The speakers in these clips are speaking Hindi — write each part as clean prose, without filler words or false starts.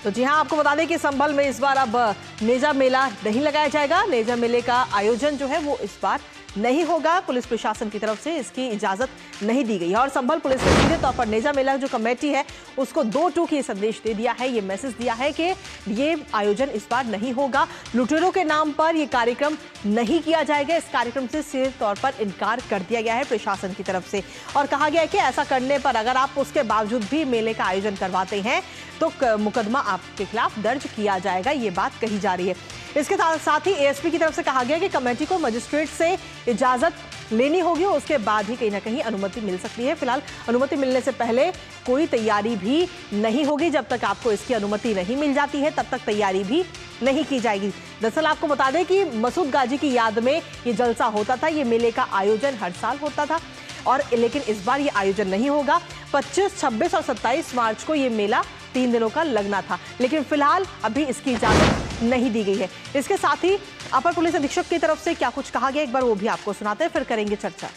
तो जी हाँ, आपको बता दें कि संभल में इस बार अब नेजा मेला नहीं लगाया जाएगा। नेजा मेले का आयोजन जो है वो इस बार नहीं होगा। पुलिस प्रशासन की तरफ से इसकी इजाजत नहीं दी गई है और संभल पुलिस ने सीधे तौर पर नेजा मेला जो कमेटी है उसको 2 टूक ये संदेश दे दिया है, ये मैसेज दिया है कि ये आयोजन इस बार नहीं होगा। लुटेरों के नाम पर ये कार्यक्रम नहीं किया जाएगा। इस कार्यक्रम से सीधे तौर पर इनकार कर दिया गया है प्रशासन की तरफ से और कहा गया है कि ऐसा करने पर अगर आप उसके बावजूद भी मेले का आयोजन करवाते हैं तो मुकदमा आपके खिलाफ दर्ज किया जाएगा, ये बात कही जा रही है। इसके साथ ही एएसपी की तरफ से कहा गया कि कमेटी को मजिस्ट्रेट से इजाजत लेनी होगी और उसके बाद ही कहीं ना कहीं अनुमति मिल सकती है। फिलहाल अनुमति मिलने से पहले कोई तैयारी भी नहीं होगी। जब तक आपको इसकी अनुमति नहीं मिल जाती है तब तक तैयारी भी नहीं की जाएगी। दरअसल आपको बता दें कि मसूद गाजी की याद में ये जलसा होता था, ये मेले का आयोजन हर साल होता था और लेकिन इस बार ये आयोजन नहीं होगा। 25, 26 और 27 मार्च को ये मेला 3 दिनों का लगना था, लेकिन फिलहाल अभी इसकी इजाजत नहीं दी गई है। इसके साथ ही अपर पुलिस अधीक्षक की तरफ से क्या कुछ कहा गया, एक बार वो भी आपको सुनाते हैं, फिर करेंगे चर्चा।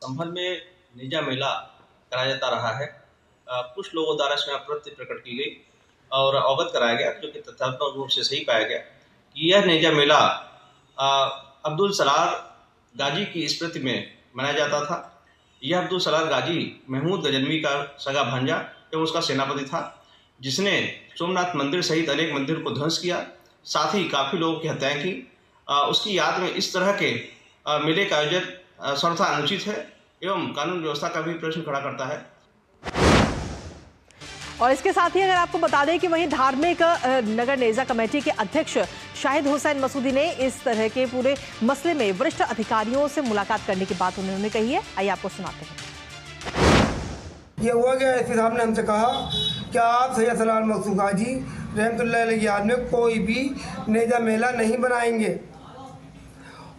संभल में नेजा मेला कराया जाता रहा है। कुछ लोगों द्वारा इसमें आपत्ति प्रकट की गई और अवगत कराया गया, जो कि तथ्यात्मक रूप से सही पाया गया कि यह नेजा मेला अब्दुल सलार गाजी की स्मृति में मनाया जाता था। यह अब्दुल सलार गाजी महमूद गजनवी का सगा भांजा एवं उसका सेनापति था, जिसने सोमनाथ मंदिर सहित अनेक मंदिर को ध्वंस किया, साथ ही काफ़ी लोगों की हत्याएं की। उसकी याद में इस तरह के मेले का आयोजन सर्वथा अनुचित है एवं कानून व्यवस्था का भी प्रश्न खड़ा करता है। और इसके साथ ही अगर आपको बता दें कि वहीं धार्मिक नगर नेजा कमेटी के अध्यक्ष शाहिद हुसैन मसूदी ने इस तरह के पूरे मसले में वरिष्ठ अधिकारियों से मुलाकात करने की बात उन्होंने कही है। आइए आपको सुनाते हैं। ये हुआ गया, एसपी साहब ने हमसे कहा कि आप सैयद सलार मकसूद गाजी रहमतुल्लाह अलैह की याद में कोई भी नेजा मेला नहीं बनाएंगे।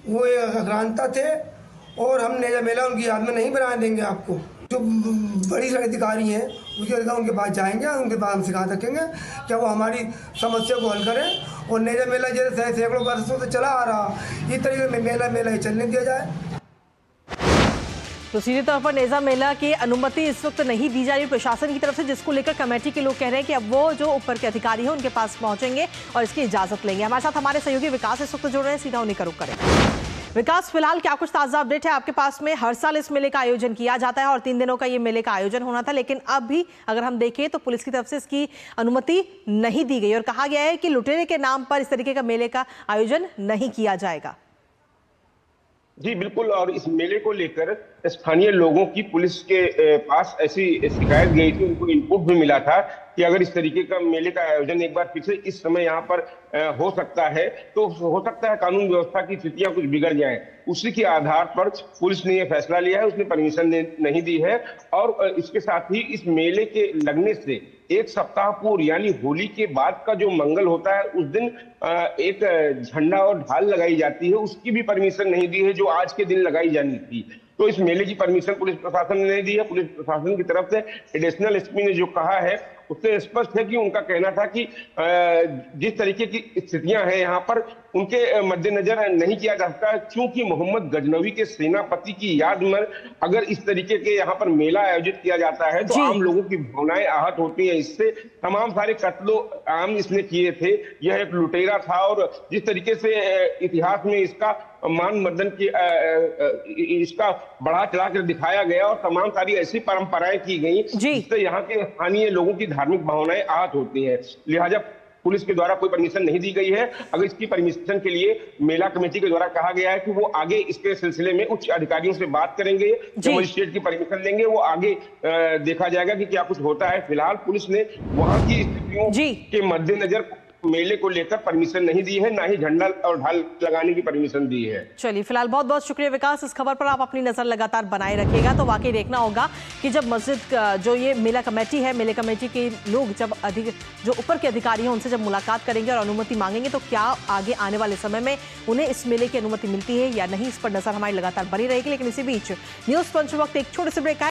वो एक अक्रांता थे और हम नेजा मेला उनकी याद में नहीं बनाने देंगे। आपको जो बड़ी अधिकारी हैं उनके पास जाएंगे, उनके पास हम सिखा सकेंगे क्या वो हमारी समस्या को हल करें। और नेजा मेला जैसे सैकड़ों वर्षों से चला आ रहा, इस तरीके में मेला ही चलने दिया जाए। तो सीधे तौर पर नेजा मेला की अनुमति इस वक्त नहीं दी जा रही प्रशासन की तरफ से, जिसको लेकर कमेटी के लोग कह रहे हैं कि अब वो जो ऊपर के अधिकारी हैं उनके पास पहुंचेंगे और इसकी इजाजत लेंगे। हमारे साथ हमारे सहयोगी विकास इस वक्त जुड़ रहे हैं, सीधा उन्हीं का रुख करेंगे। विकास, फिलहाल क्या कुछ ताजा अपडेट है आपके पास में? हर साल इस मेले का आयोजन किया जाता है और 3 दिनों का ये मेले का आयोजन होना था, लेकिन अब भी अगर हम देखें तो पुलिस की तरफ से इसकी अनुमति नहीं दी गई और कहा गया है कि लुटेरे के नाम पर इस तरीके का मेले का आयोजन नहीं किया जाएगा। जी बिल्कुल, और इस मेले को लेकर स्थानीय लोगों की पुलिस के पास ऐसी शिकायत गई थी, उनको इनपुट भी मिला था कि अगर इस तरीके का मेले का आयोजन एक बार फिर से इस समय यहाँ पर हो सकता है तो हो सकता है कानून व्यवस्था की स्थितियां कुछ बिगड़ जाएं। उसी के आधार पर पुलिस ने यह फैसला लिया है, उसने परमिशन नहीं दी है। और इसके साथ ही इस मेले के लगने से 1 सप्ताह पूर्व यानी होली के बाद का जो मंगल होता है उस दिन एक झंडा और ढाल लगाई जाती है, उसकी भी परमिशन नहीं दी है जो आज के दिन लगाई जानी थी। तो इस मेले की परमिशन पुलिस प्रशासन ने नहीं दी है। पुलिस प्रशासन की तरफ से एडिशनल एसपी ने जो कहा है उससे स्पष्ट है कि उनका कहना था कि जिस तरीके की स्थितियां हैं यहाँ पर उनके मद्देनजर नहीं किया जा सकता, क्योंकि मोहम्मद गजनवी के सेनापति की याद में अगर इस तरीके के यहाँ पर मेला आयोजित किया जाता है तो आम लोगों की भावनाएं आहत होती हैं। इससे तमाम सारे कत्लो आम इसने किए थे। यह एक लुटेरा था और जिस तरीके से इतिहास में इसका मान मर्दन की इसका बढ़ा चढ़ा कर दिखाया गया और तमाम सारी ऐसी परंपराएं की गई जिससे यहाँ के स्थानीय लोगों की धार्मिक भावनाएं आहत होती हैं। लिहाजा पुलिस के द्वारा कोई परमिशन नहीं दी गई है। अगर इसकी परमिशन के लिए मेला कमेटी के द्वारा कहा गया है कि वो आगे इसके सिलसिले में उच्च अधिकारियों से बात करेंगे, मजिस्ट्रेट की परमिशन लेंगे, वो आगे देखा जाएगा कि क्या कुछ होता है। फिलहाल पुलिस ने वहां की स्थितियों के मद्देनजर मेले को लेकर परमिशन नहीं दी है, ना ही झंडा और ढाल लगाने की परमिशन दी है। चलिए, फिलहाल बहुत बहुत शुक्रिया विकास। इस खबर पर आप अपनी नजर लगातार बनाए रखिएगा। तो वाकई देखना होगा कि जब मस्जिद जो ये मेला कमेटी है, मेले कमेटी के लोग जब जो ऊपर के अधिकारी हैं उनसे जब मुलाकात करेंगे और अनुमति मांगेंगे तो क्या आगे आने वाले समय में उन्हें इस मेले की अनुमति मिलती है या नहीं, इस पर नजर हमारी लगातार बनी रहेगी। लेकिन इसी बीच न्यूज पंच वक्त एक छोटे से ब्रेक